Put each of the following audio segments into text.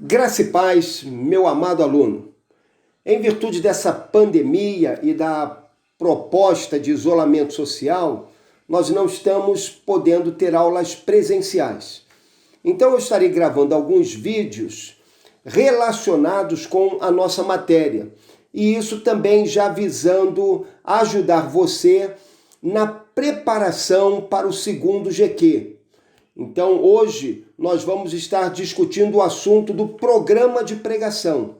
Graça e paz, meu amado aluno. Em virtude dessa pandemia e da proposta de isolamento social, nós não estamos podendo ter aulas presenciais. Então eu estarei gravando alguns vídeos relacionados com a nossa matéria. E isso também já visando ajudar você na preparação para o segundo GQ. Então, hoje, nós vamos estar discutindo o assunto do programa de pregação.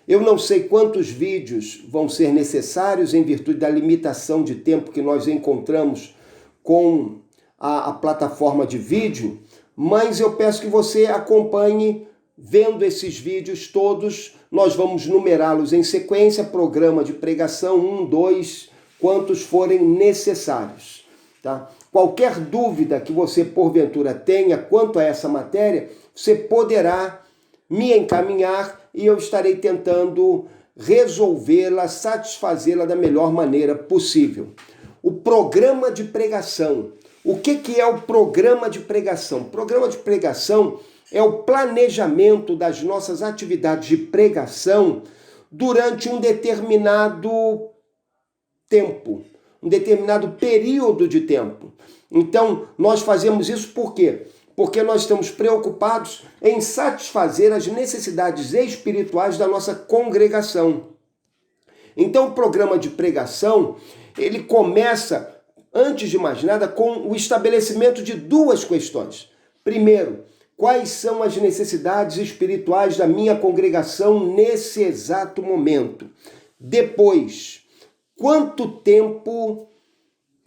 Eu não sei quantos vídeos vão ser necessários em virtude da limitação de tempo que nós encontramos com a plataforma de vídeo, mas eu peço que você acompanhe vendo esses vídeos todos. Nós vamos numerá-los em sequência, programa de pregação 1, 2, quantos forem necessários, tá? Qualquer dúvida que você porventura tenha quanto a essa matéria, você poderá me encaminhar e eu estarei tentando resolvê-la, satisfazê-la da melhor maneira possível. O programa de pregação. O que é o programa de pregação? O programa de pregação é o planejamento das nossas atividades de pregação durante um determinado tempo, um determinado período de tempo. Então, nós fazemos isso por quê? Porque nós estamos preocupados em satisfazer as necessidades espirituais da nossa congregação. Então, o programa de pregação, ele começa, antes de mais nada, com o estabelecimento de duas questões. Primeiro, quais são as necessidades espirituais da minha congregação nesse exato momento? Depois, quanto tempo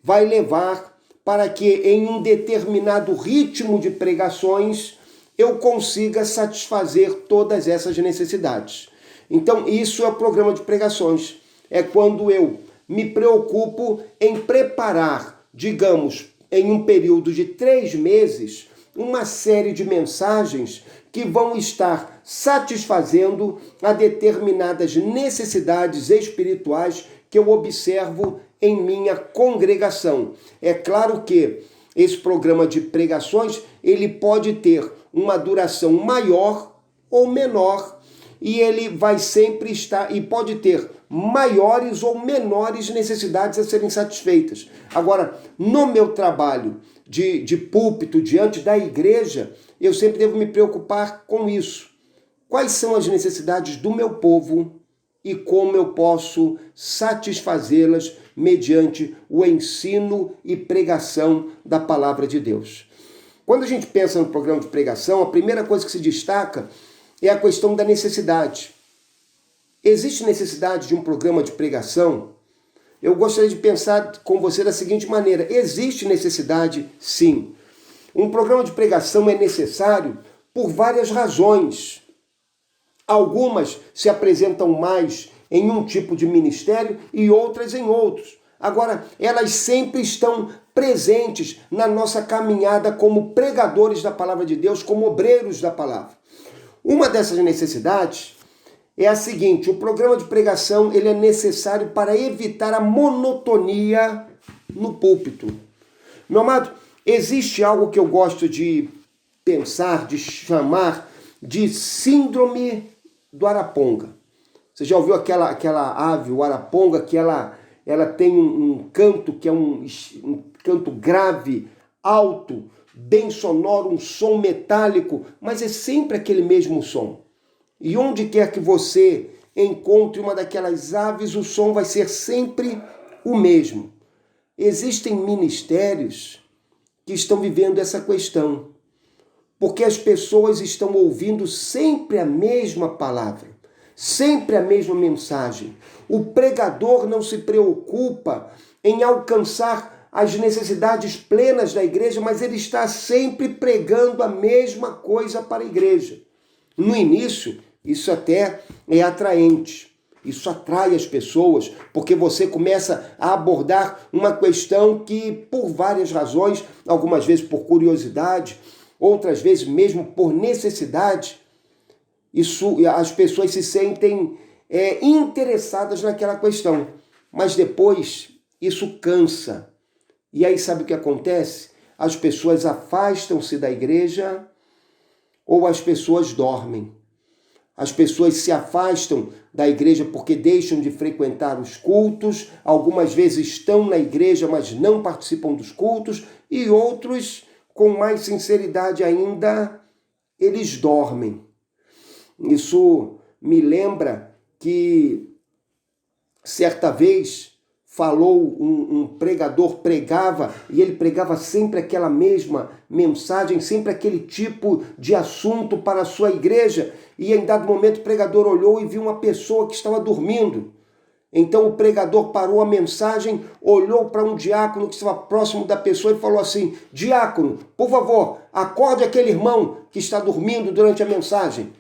vai levar para que em um determinado ritmo de pregações eu consiga satisfazer todas essas necessidades. Então, isso é o programa de pregações. É quando eu me preocupo em preparar, digamos, em um período de 3 meses, uma série de mensagens que vão estar satisfazendo a determinadas necessidades espirituais que eu observo em minha congregação. É claro que esse programa de pregações, ele pode ter uma duração maior ou menor, e ele vai sempre estar, e pode ter maiores ou menores necessidades a serem satisfeitas. Agora, no meu trabalho de púlpito diante da igreja, eu sempre devo me preocupar com isso. Quais são as necessidades do meu povo e como eu posso satisfazê-las mediante o ensino e pregação da palavra de Deus. Quando a gente pensa no programa de pregação, a primeira coisa que se destaca é a questão da necessidade. Existe necessidade de um programa de pregação? Eu gostaria de pensar com você da seguinte maneira: existe necessidade, sim. Um programa de pregação é necessário por várias razões. Algumas se apresentam mais em um tipo de ministério e outras em outros. Agora, elas sempre estão presentes na nossa caminhada como pregadores da palavra de Deus, como obreiros da palavra. Uma dessas necessidades é a seguinte: o programa de pregação ele é necessário para evitar a monotonia no púlpito. Meu amado, existe algo que eu gosto de pensar, de chamar de síndrome do Araponga. Você já ouviu aquela ave, o araponga, que ela tem um canto que é um canto grave, alto, bem sonoro, um som metálico, mas é sempre aquele mesmo som. E onde quer que você encontre uma daquelas aves, o som vai ser sempre o mesmo. Existem ministérios que estão vivendo essa questão, porque as pessoas estão ouvindo sempre a mesma palavra, sempre a mesma mensagem. O pregador não se preocupa em alcançar as necessidades plenas da igreja, mas ele está sempre pregando a mesma coisa para a igreja. No início, isso até é atraente. Isso atrai as pessoas, porque você começa a abordar uma questão que, por várias razões, algumas vezes por curiosidade, outras vezes mesmo por necessidade, as pessoas se sentem interessadas naquela questão. Mas depois isso cansa. E aí sabe o que acontece? As pessoas afastam-se da igreja ou as pessoas dormem. As pessoas se afastam da igreja porque deixam de frequentar os cultos, algumas vezes estão na igreja, mas não participam dos cultos, e outros, com mais sinceridade ainda, eles dormem. Isso me lembra que certa vez falou um pregador, pregava, e ele pregava sempre aquela mesma mensagem, sempre aquele tipo de assunto para a sua igreja, e em dado momento o pregador olhou e viu uma pessoa que estava dormindo. Então o pregador parou a mensagem, olhou para um diácono que estava próximo da pessoa e falou assim: diácono, por favor, acorde aquele irmão que está dormindo durante a mensagem.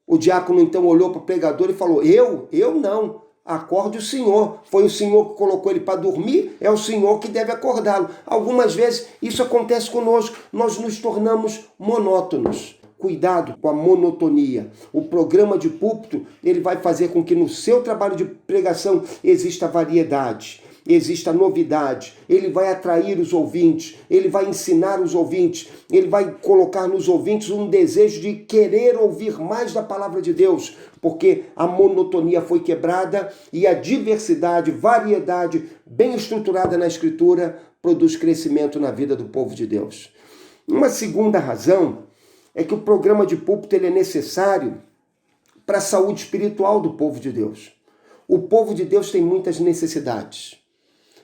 O diácono então olhou para o pregador e falou: eu não. Acorde o Senhor. Foi o Senhor que colocou ele para dormir, é o Senhor que deve acordá-lo. Algumas vezes isso acontece conosco, nós nos tornamos monótonos. Cuidado com a monotonia. O programa de púlpito, ele vai fazer com que no seu trabalho de pregação exista variedade, exista novidade, ele vai atrair os ouvintes, ele vai ensinar os ouvintes, ele vai colocar nos ouvintes um desejo de querer ouvir mais da palavra de Deus, porque a monotonia foi quebrada e a diversidade, variedade bem estruturada na Escritura produz crescimento na vida do povo de Deus. Uma segunda razão é que o programa de púlpito ele é necessário para a saúde espiritual do povo de Deus. O povo de Deus tem muitas necessidades.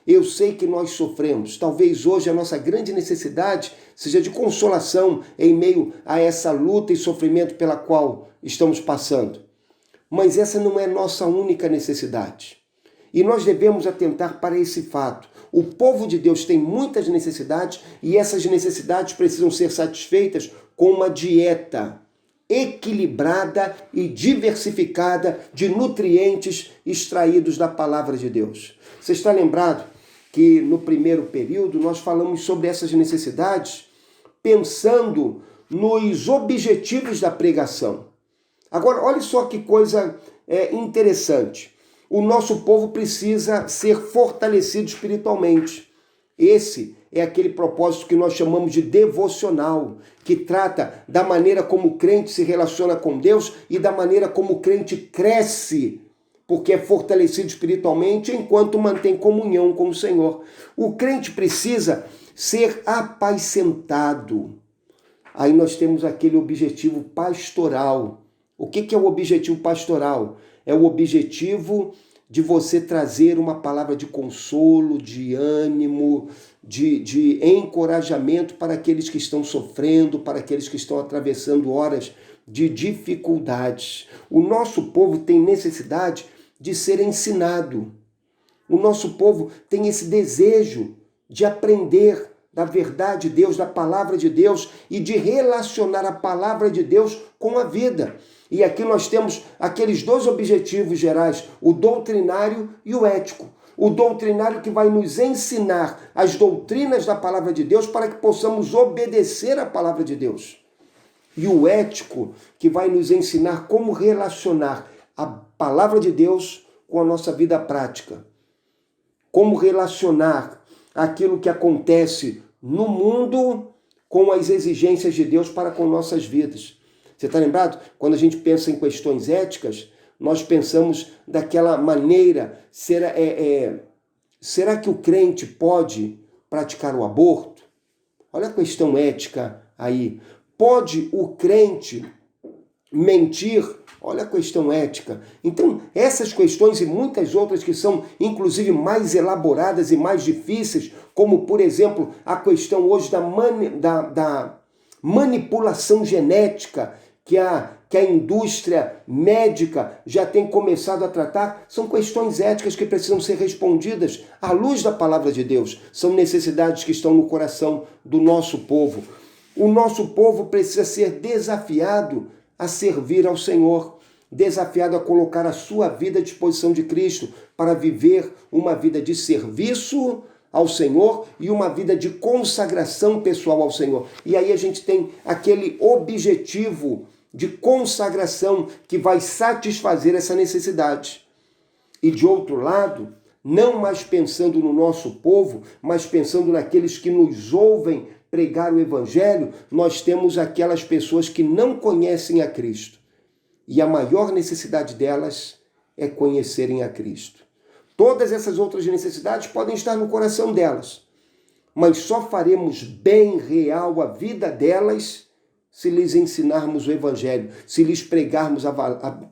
Eu sei que nós sofremos. Talvez hoje a nossa grande necessidade seja de consolação em meio a essa luta e sofrimento pela qual estamos passando. Mas essa não é nossa única necessidade. E nós devemos atentar para esse fato. O povo de Deus tem muitas necessidades e essas necessidades precisam ser satisfeitas com uma dieta equilibrada e diversificada de nutrientes extraídos da palavra de Deus. Você está lembrado que no primeiro período nós falamos sobre essas necessidades pensando nos objetivos da pregação. Agora, olha só que coisa interessante. O nosso povo precisa ser fortalecido espiritualmente. Esse é aquele propósito que nós chamamos de devocional, que trata da maneira como o crente se relaciona com Deus e da maneira como o crente cresce, porque é fortalecido espiritualmente enquanto mantém comunhão com o Senhor. O crente precisa ser apacentado. Aí nós temos aquele objetivo pastoral. O que é o objetivo pastoral? É o objetivo de você trazer uma palavra de consolo, de ânimo, de encorajamento para aqueles que estão sofrendo, para aqueles que estão atravessando horas de dificuldades. O nosso povo tem necessidade de ser ensinado. O nosso povo tem esse desejo de aprender da verdade de Deus, da palavra de Deus e de relacionar a palavra de Deus com a vida. E aqui nós temos aqueles dois objetivos gerais, o doutrinário e o ético. O doutrinário que vai nos ensinar as doutrinas da palavra de Deus para que possamos obedecer à palavra de Deus. E o ético que vai nos ensinar como relacionar a palavra de Deus com a nossa vida prática. Como relacionar aquilo que acontece no mundo com as exigências de Deus para com nossas vidas. Você está lembrado? Quando a gente pensa em questões éticas, nós pensamos daquela maneira, será que o crente pode praticar o aborto? Olha a questão ética aí. Pode o crente mentir? Olha a questão ética. Então, essas questões e muitas outras que são, inclusive, mais elaboradas e mais difíceis, como, por exemplo, a questão hoje da manipulação genética, que a indústria médica já tem começado a tratar, são questões éticas que precisam ser respondidas à luz da palavra de Deus. São necessidades que estão no coração do nosso povo. O nosso povo precisa ser desafiado a servir ao Senhor, desafiado a colocar a sua vida à disposição de Cristo para viver uma vida de serviço ao Senhor e uma vida de consagração pessoal ao Senhor. E aí a gente tem aquele objetivo de consagração que vai satisfazer essa necessidade. E de outro lado, não mais pensando no nosso povo, mas pensando naqueles que nos ouvem pregar o Evangelho, nós temos aquelas pessoas que não conhecem a Cristo. E a maior necessidade delas é conhecerem a Cristo. Todas essas outras necessidades podem estar no coração delas, mas só faremos bem real a vida delas se lhes ensinarmos o Evangelho, se lhes pregarmos a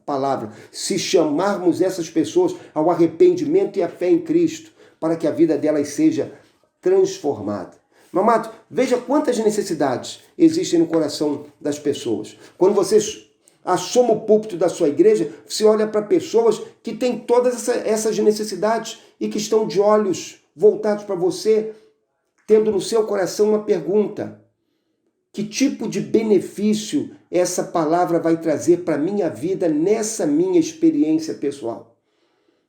palavra, se chamarmos essas pessoas ao arrependimento e à fé em Cristo, para que a vida delas seja transformada. Meu amado, veja quantas necessidades existem no coração das pessoas. Quando você assoma o púlpito da sua igreja, você olha para pessoas que têm todas essas necessidades e que estão de olhos voltados para você, tendo no seu coração uma pergunta: que tipo de benefício essa palavra vai trazer para a minha vida nessa minha experiência pessoal?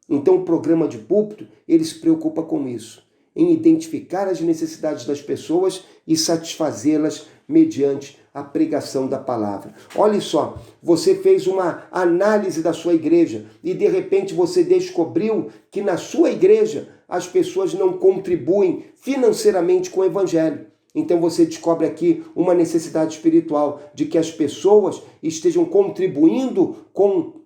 Então o programa de púlpito, ele se preocupa com isso, em identificar as necessidades das pessoas e satisfazê-las mediante a pregação da palavra. Olha só, você fez uma análise da sua igreja e de repente você descobriu que na sua igreja as pessoas não contribuem financeiramente com o evangelho. Então você descobre aqui uma necessidade espiritual de que as pessoas estejam contribuindo com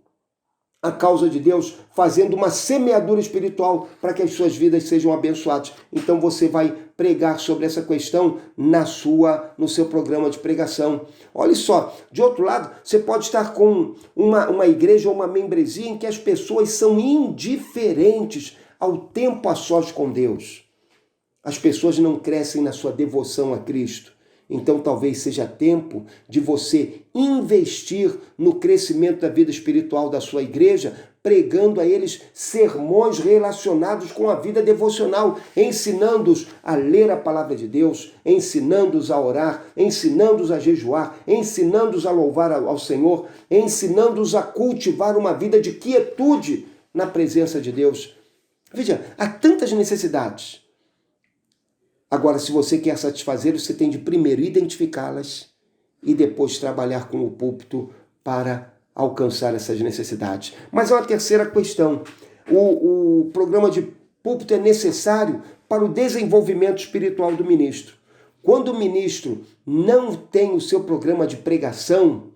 a causa de Deus, fazendo uma semeadura espiritual para que as suas vidas sejam abençoadas. Então você vai pregar sobre essa questão no seu programa de pregação. Olha só, de outro lado, você pode estar com uma igreja ou uma membresia em que as pessoas são indiferentes ao tempo a sós com Deus. As pessoas não crescem na sua devoção a Cristo. Então talvez seja tempo de você investir no crescimento da vida espiritual da sua igreja, pregando a eles sermões relacionados com a vida devocional, ensinando-os a ler a palavra de Deus, ensinando-os a orar, ensinando-os a jejuar, ensinando-os a louvar ao Senhor, ensinando-os a cultivar uma vida de quietude na presença de Deus. Veja, há tantas necessidades. Agora, se você quer satisfazê-los, você tem de primeiro identificá-las e depois trabalhar com o púlpito para alcançar essas necessidades. Mas há uma terceira questão. O programa de púlpito é necessário para o desenvolvimento espiritual do ministro. Quando o ministro não tem o seu programa de pregação,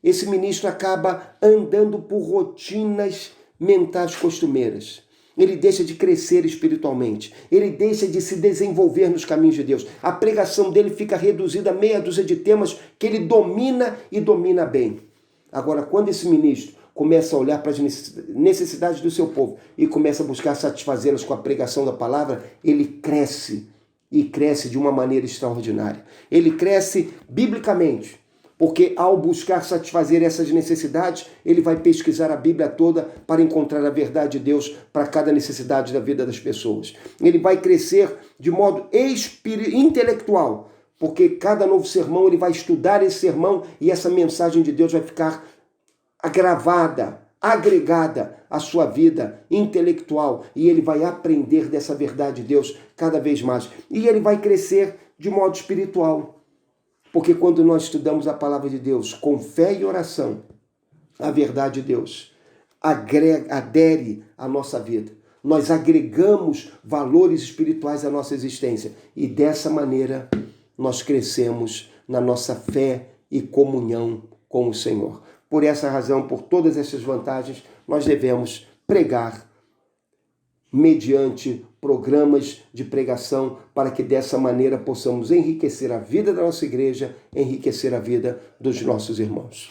esse ministro acaba andando por rotinas mentais costumeiras. Ele deixa de crescer espiritualmente. Ele deixa de se desenvolver nos caminhos de Deus. A pregação dele fica reduzida a meia dúzia de temas que ele domina e domina bem. Agora, quando esse ministro começa a olhar para as necessidades do seu povo e começa a buscar satisfazê-las com a pregação da palavra, ele cresce e cresce de uma maneira extraordinária. Ele cresce biblicamente. Porque ao buscar satisfazer essas necessidades, ele vai pesquisar a Bíblia toda para encontrar a verdade de Deus para cada necessidade da vida das pessoas. Ele vai crescer de modo intelectual, porque cada novo sermão ele vai estudar esse sermão e essa mensagem de Deus vai ficar agravada, agregada à sua vida intelectual e ele vai aprender dessa verdade de Deus cada vez mais. E ele vai crescer de modo espiritual. Porque quando nós estudamos a palavra de Deus com fé e oração, a verdade de Deus adere à nossa vida. Nós agregamos valores espirituais à nossa existência. E dessa maneira nós crescemos na nossa fé e comunhão com o Senhor. Por essa razão, por todas essas vantagens, nós devemos pregar mediante programas de pregação, para que dessa maneira possamos enriquecer a vida da nossa igreja, enriquecer a vida dos nossos irmãos.